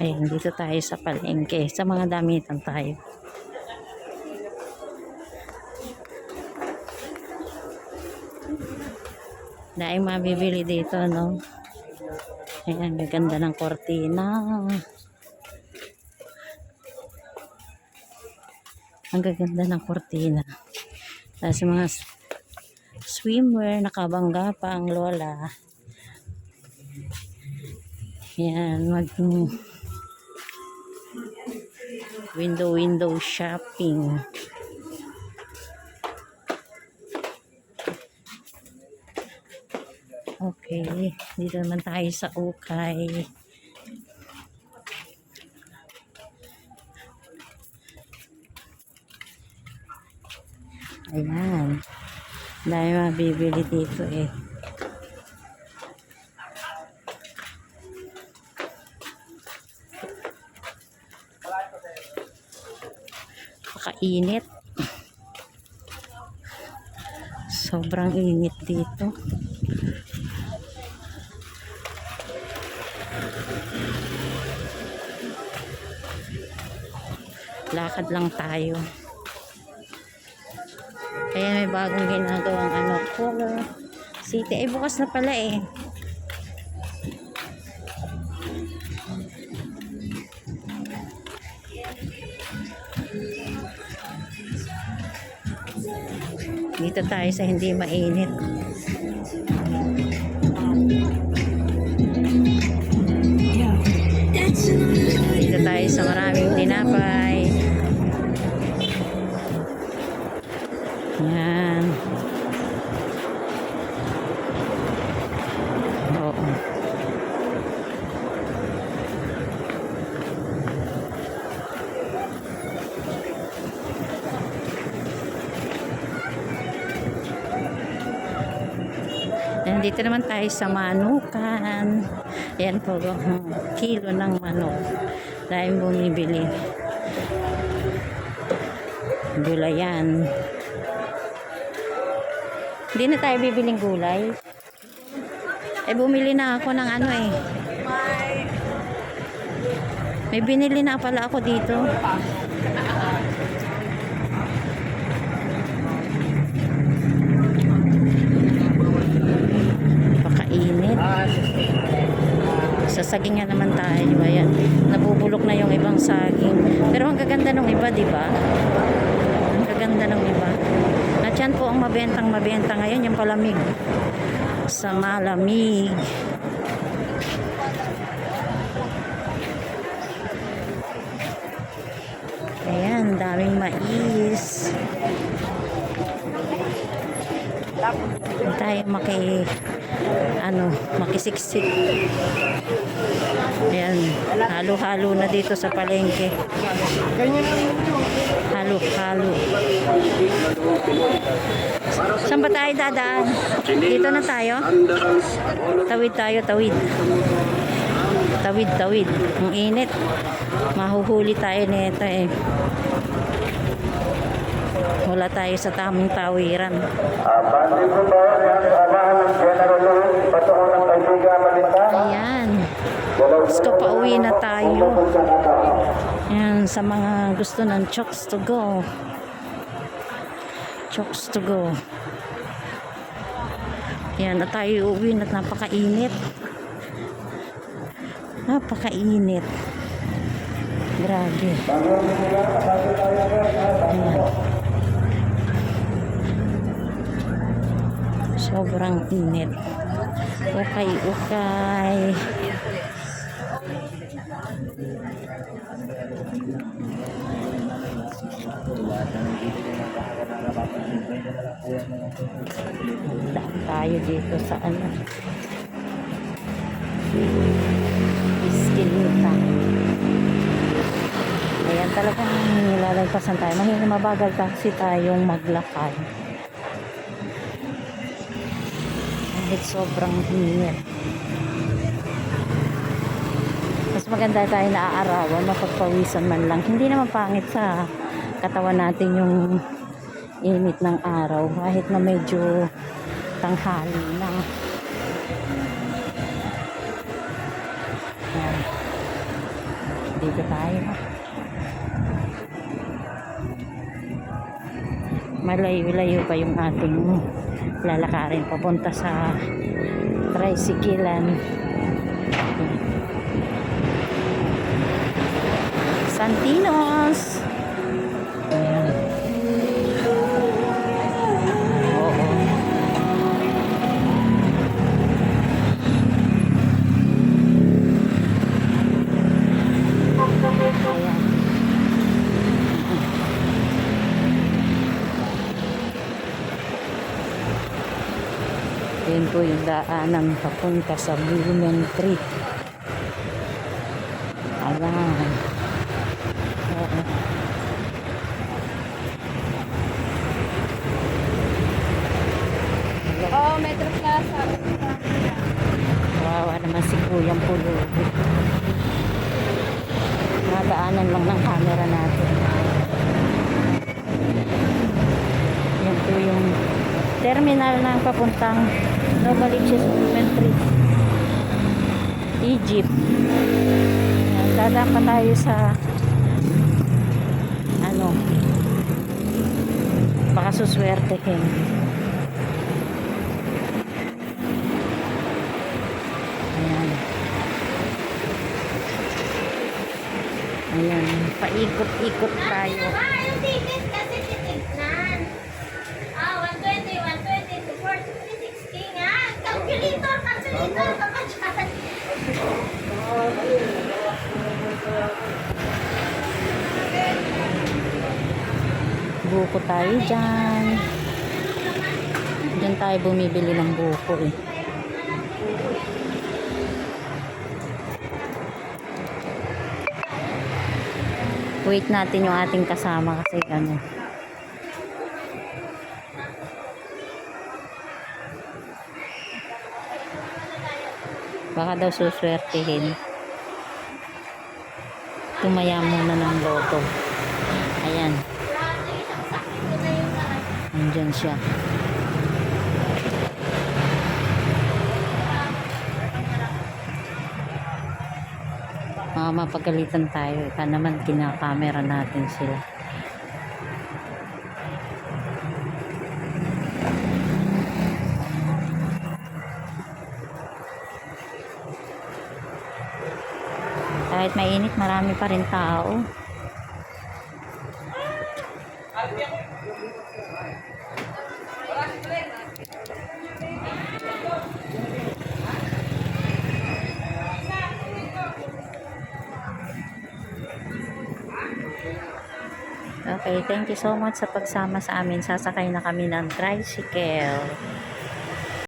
Ayan, dito tayo sa palengke. Sa mga damitan tayo. Dahil mabibili dito, no? Ayan, gaganda ng kortina. Ang gaganda ng kortina. Tapos mga swimwear, nakabangga pa ang lola. Ayan, window shopping. Okay, dito naman tayo sa ukay. Ayan, dahil mabibili dito eh. Pakainit. Sobrang init dito. Lakad lang tayo. Kaya may bagong ginagawang Color City. Ay, bukas na pala eh. Dito tayo sa hindi mainit. Dito tayo sa maraming tinapay. Yan. Oo. Nandito naman tayo sa manukan. Ayan po, kilo ng manok. Dahil bumibili. Gulayan. Hindi na tayo bibiling gulay. Eh, bumili na ako ng eh. May binili na pala ako dito. Pakainit. Sa saging nga naman tayo. Ayan. Nabubulok na yung ibang saging. Pero ang gaganda ng iba, di ba? Ang gaganda ng iba. At yan po ang mabenta ngayon, yung palamig. Sa malamig. Ayan, daming mais. Tayo makisiksik. Ayan, halo-halo na dito sa palengke. Halo-halo. Saan ba tayo dadaan? Dito na tayo? Tawid tayo, tawid. Tawid. Ang init. Mahuhuli tayo nito eh. Wala tayo sa tamang tawiran. Ayan. Gusto pa uwi na tayo. Ayan, sa mga gusto ng chokes to go. Chokes to go. Ayan, na tayo uwi at napakainit. Napakainit. Grabe. Ayan. Sobrang init. Ukay. Daan tayo dito sa Iskinita. Ayan, talagang nilalagpasan tayo. Mabagal kasi tayong maglakad. Kahit sobrang init. Mas maganda tayo naaarawan, mapagpawisan man lang. Hindi naman pangit sa katawan natin yung init ng araw. Kahit na medyo tanghali na. dito tayo. Malayo-layo pa yung ating lalakarin papunta sa tricyclean. Santinos. Ayan. Oo. Ayan. Yun po yung daanan papunta sa Blumentritt. Ayan. Oo. Oo, Metro Plaza. Kawawa naman si Kuyang Pulubi. Nadaanan lang ng camera natin. Yan po yung terminal ng papuntang Novaliches Blumentritt, Egypt. Yan, dadaan pa tayo sa ano, baka suswertehin. Ayan. Ayan, paikot-ikot tayo. Yung ticket kasi titignan. 120, 120, 450, 60 nga. Calculator ka pa dyan. Buko tayo dyan. Diyan tayo bumibili ng buko eh. Wait natin yung ating kasama kasi ano. Baka daw suswertihin. Tumaya muna ng loto. Ayan. Andyan siya. Mapagalitan tayo. Ika naman kinakamera natin sila. Kahit mainit, marami pa rin tao. Okay, thank you so much sa pagsama sa amin. Sasakay na kami ng tricycle.